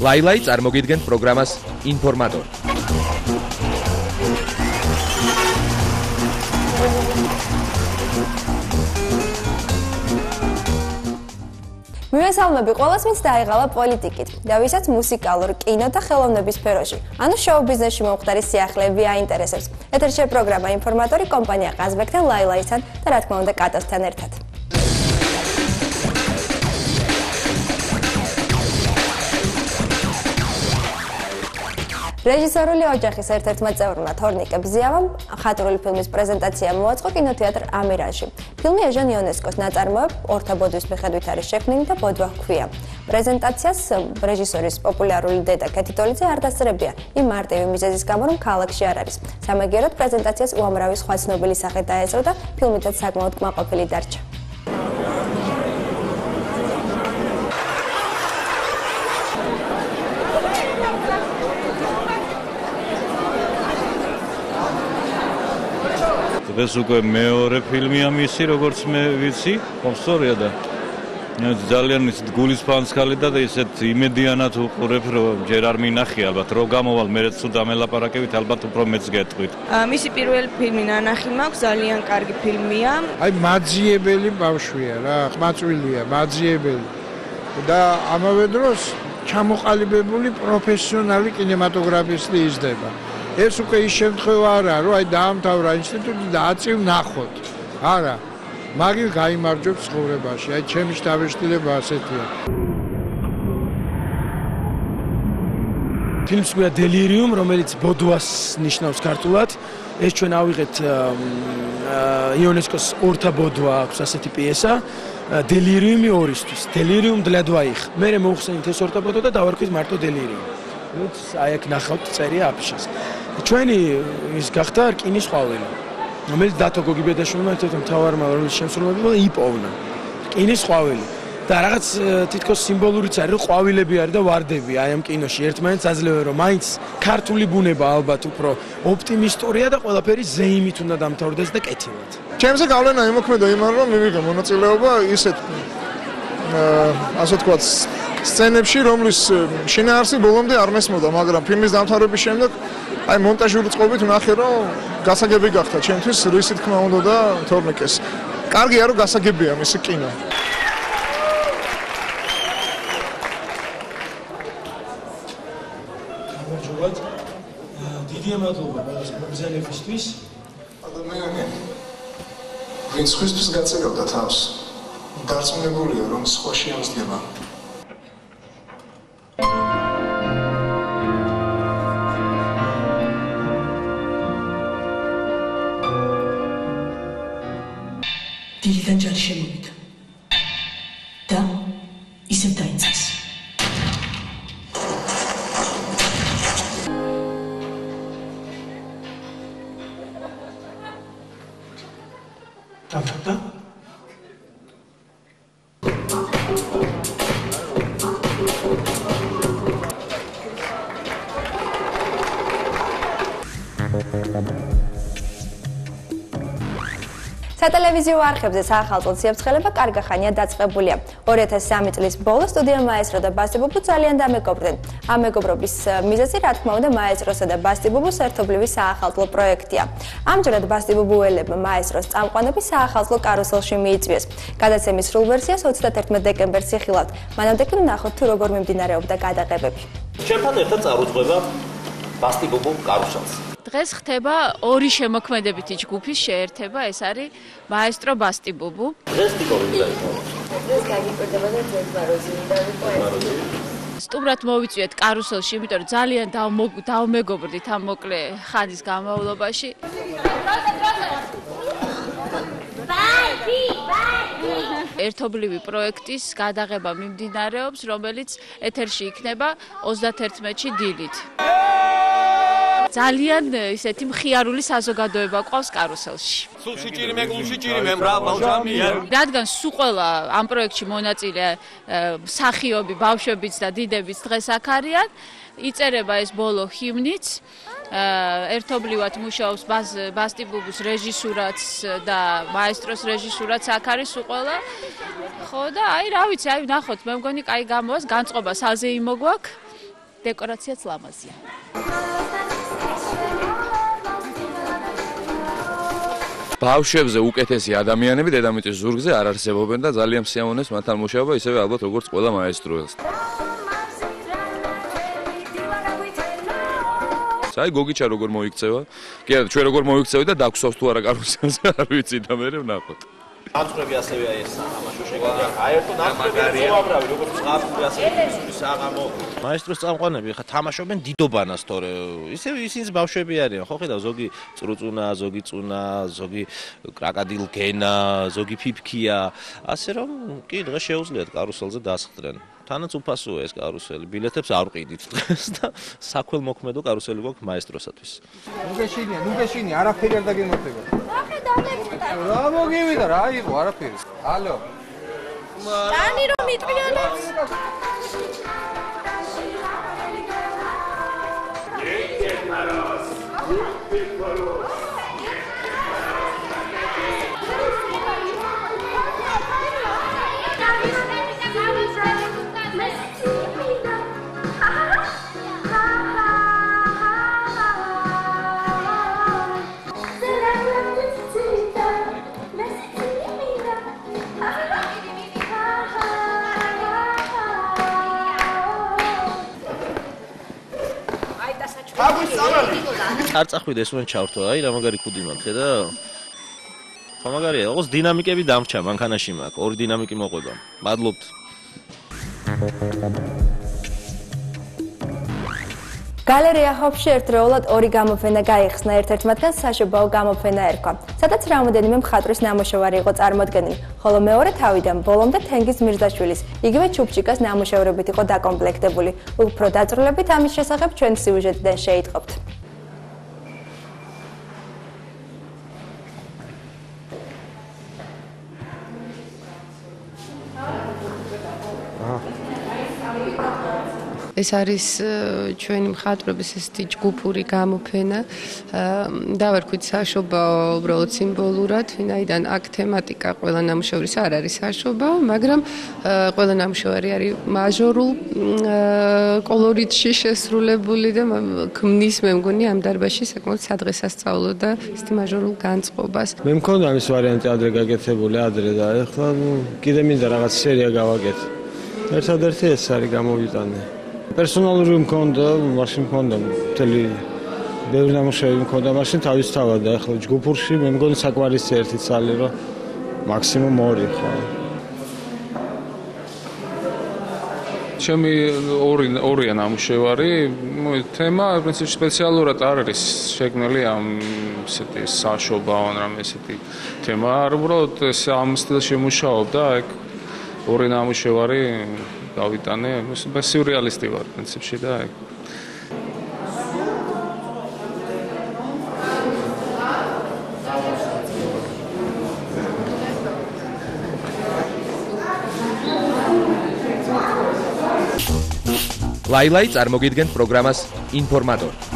ლაილაი წარმოგიდგენთ პროგრამას ინფორმატორი. მივესალმები ყველას, ვინც დაიღალა პოლიტიკით და ვისაც მუსიკალურ, კინო და ხელოვნების სფეროში, ანუ შოუ ბიზნესში მომხდარი სიახლეები აინტერესებს. ეთერში პროგრამა ინფორმატორი კომპანია ყაზბეგთან, ლაილაისთან და რა თქმა უნდა კატასთან ერთად. რეჟისორული ოჯახის ერთ-ერთმა წევრმა თორნიკე ბზიავამ ხატრული ფილმის პრეზენტაცია მოაწყო კინოთეატრ ამირანში. ფილმი ეჟან იონესკოს ნაწარმოებ ორთა ბოდვის მიხედვით არის შექმნილი და ბოდვა ჰქვია. პრეზენტაციას რეჟისორის პოპულარული დედა კეთი ტოლიძე არ დასწრებია იმ მარტივი მიზეზის გამო, რომ ქალაქში არ არის. სამაგიეროდ პრეზენტაციას უამრავი სხვა ცნობილი სახე დაესწრო და ფილმითაც საკმაოდ კმაყოფილი დარჩა. ეს უკვე მეორე ფილმია მისი, როგორც მე ვიცი, ხომსტორია და ძალიან ისეთ გულისფანცქალი და ისეთ იმედიანად უყურებ, რომ ჯერ არ მინახი ალბათ, რომ გამოვალ მერეც თუ დამელაპარაკებით, ალბათ უფრო მეც გეტყვით. მისი პირველი ფილმი ნანახი მაქვს, ძალიან კარგი ფილმია. აი მაძიებელი ბავშვია რა, ყმაწვილია, მაძიებელი. და ამავე დროს ჩამოყალიბებული პროფესიონალი კინემატოგრაფისტი იზრდება. ეს უკვე ის შემთხვევა არა, რომ აი დაამთავრა ინსტიტუტი და აწივ ნახოთ. არა. მაგით გაიმარჯვებს ცხოვრებაში. აი ჩემი შთაბეჭდილება ასეთია. ფილმს ქვია დელირიუმ, რომელიც ბოდვას ნიშნავს ქართულად. ეს ჩვენ ავიღეთ იონესკოს ორთა ბოდვა აქვს ასეთი პიესა. დელირიუმი ორისთვის. დელირიუმ для двоих. მე მოვხსენით ეს ორთა ბოდვა და დავარქვით მარტო დელირიუმ. აი აქ ნახავთ წერია აფიშას. ჩვენი ის გახდა რკინის ყვავილი, რომელიც დათო გოგიბედაშვილმა ერთ-ერთი მთავარმა როლის შემსრულებელმა იპოვნა. რკინის ყვავილი. და რაღაც თითქოს სიმბოლურიც არის, რომ ყვავილები არის და ვარდები აი ამ კინოში ერთმანეთს აძლევენ, რომ მაინც ქართული ბუნება ალბათ უფრო ოპტიმისტურია და ყველაფერი ზეიმით უნდა დამთავრდეს და კეთილად. ჩემზე გავლენა იმოქმედა იმან, რომ მივიღე მონაწილეობა ისეთ ასე თქვა სცენებში, რომლის შინაარსი ბოლომდე არ მესმოდა, მაგრამ ფილმის დამთავრების შემდეგ აი მონტაჟური წყობით ვნახე, რომ გასაგები გახდა ჩემთვის, რისი თქმა უნდა და თორნიკეს. კარგია, რომ გასაგებია მისი კინო. გამარჯობათ. დიდია მადლობა მოგზაურებისთვის. ადამიანი ვინც ხისთვის გაწერებდა თავს, დარწმუნებულია, რომ სხვა შეამსდება. დილიდან ჯარი შემოვიდა და ისევ დაინცეს. დავთვალა სატელევიზიო არხებზე საახალწლო ციებ-ცხელება კარგი ხანია დაწყებულია. 2003 წლის ბოლოს სტუდია მაესტრო და ბასტი ბუბუ ძალიან დამეგობრდნენ. ამ მეგობრობის მიზეზი, რა თქმა უნდა, მაესტროსა და ბასტი ბუბუს ერთობლივი საახალწლო პროექტია. ამჯერად ბასტი ბუბუელებმა მაესტროს წამყვანები საახალწლო კარუსელში მიიწვიეს. გადაცემის სრულ ვერსიას 31 დეკემბერს იხილავთ. მანამდე კი ნახოთ თუ როგორ მიმდინარეობდა გადაღებები. ჩემთან ერთად წარუძღვება ბასტი ბუბუ კარუსელს. დღეს ხდება ორი შემოქმედებითი ჯგუფის შეერთება, ეს არის მაესტრო ბასტი ბუბუ. დღეს ტიპოვი დაიწყო. დღეს გაგიკვირდება და ძვირფაროზი და სტუმრად მოვიწვიეთ კარუსელში, იმიტომ რომ ძალიან დავმეგობრდით ამ მოკლე ხანის განმავლობაში. ერთობლივი პროექტის გადაღება მიმდინარეობს, რომელიც ეთერში იქნება 31-ში დილით. ძალიან ისეთი მხიარული საზოგადოება ყავს კარუსელში. სულ სიჭირი მეგულში მე მრავალ ბავშვია. რადგან სულ ყველა ამ პროექტში მონაწილე მსახიობი, ბავშვებიც და დიდებიც დღეს აქ არიან, იწერება ეს ბოლო ჰიმნიც. ერთობლივად მუშაობს ბასტი ბუბუს რეჟისურაც და მაესტროს რეჟისურაც აქ არის სულ ყველა. ხო და აი რა ვიცი, აი ნახოთ, მე მგონი კაი გამოას, განწყობა საზეიმო გვაქვს. დეკორაციაც ლამაზია. ბავშვებზე უკეთესი ადამიანები დედამიწის ზურგზე არ არსებობენ და ძალიან სიამოვნებს მათთან მუშაობა, ისევე ალბათ როგორც ყველა მაესტროს. აი გოგიჩა როგორ მოიქცევა? კი არა, ჩვენ როგორ მოიქცევით და დაგვსვავს თუ არა კარუსელზე, არ ვიცი და მე ვნახოთ. დამწვრები ასევე ეს თამაშო შეგიძლია. აი ერთო დამწვრები უამრავი, როგორც წაფული ასევე საღამო. მაესტროს წამყვანები ხა თამაშობენ დიდობანას, თორე ისევ ისინიც ბავშვები არიან, ხო ხედავ, ზოგი წრუწუნა, ზოგი წუნა, ზოგი კრაკადილგენა, ზოგი ფიფქია, ასე რომ კი დღეს შეუძლიათ კარუსელზე დასხდნენ. თანაც უფასოა ეს კარუსელი, ბილეთებს არ ვყიდით დღეს და საქველმოქმედო კარუსელი გვაქვს მაესტროსათვის. ნუ გეშინია, არაფერი არ დაგემართება. რა მოგივიდა, რა იყო, არაფერი. ალო. ტანი რომ მიტყვიანებს. არ წახვიდე ეს ვენ ჩავთო, აი რა მაგარი ქუდი მაქვს, ხედავ? ხო მაგარია, ოღონდ დინამიკები დამრჩა მანქანაში მაქვს, ორი დინამიკი მოყვება. მადლობთ. გალერეა ჰოფში ერთდროულად ორი გამოფენა გაიხსნა, ერთ-ერთ მათგანს საშობაო გამოფენა ერქვა, სადაც რამოდენიმე მხატვრის ნამუშევარი იყო წარმოდგენილი, ხოლო მეორე თავიდან ბოლომდე თენგიზ მირზაშვილის, იგივე ჩუპჩიკას ნამუშევრებით იყო დაკომპლექტებული. უფრო დაწვრილებით ამის შესახებ ჩვენ სიუჟეტიდან შეიტყობთ. ეს არის ჩვენი მხატვრების ესეთი ჯგუფური გამოფენა. დავარქვით საშობაო უბრალოდ სიმბოლურად, ვინაიდან აქ თემატიკა ყველა ნამუშევრის არ არის საშობაო, მაგრამ ყველა ნამუშევარი არის მაჟორულ კოლორიტში შესრულებული და ქმნის მე მგონი ამ დარბაზში საკმაოდ სადღესასწაულო და ესეთი მაჟორულ განწყობას. მე მქონდა ამის ვარიანტი ადრე გაკეთებული ადრე და ეხლა კიდე მინდა რაღაც სერია გავაკეთე. ერთადერთი ეს არის გამოვიტანე. პერსონალური მქონდა, მაშინ მქონდა მთელი ბევრი ნამუშევარი მქონდა, მაშინ თავისთავად და ახლა ჯგუფურში მე მგონი საკვარისი ერთი ცალი რომ მაქსიმუმ ორი ხო. ჩემი ორია ნამუშევარი, თემა პრინციპში სპეციალურად არ არის შეგნელი ამ ესეთი საშობაო ან რამე ესეთი თემა, უბრალოდ ამ სტილში მუშაობდა, ეგ ორი ნამუშევარი გავიტანე, სიურრეალისტი ვარ პრინციპში და ეგ. ლაილაი წარმოგიდგენთ პროგრამას ინფორმატორი.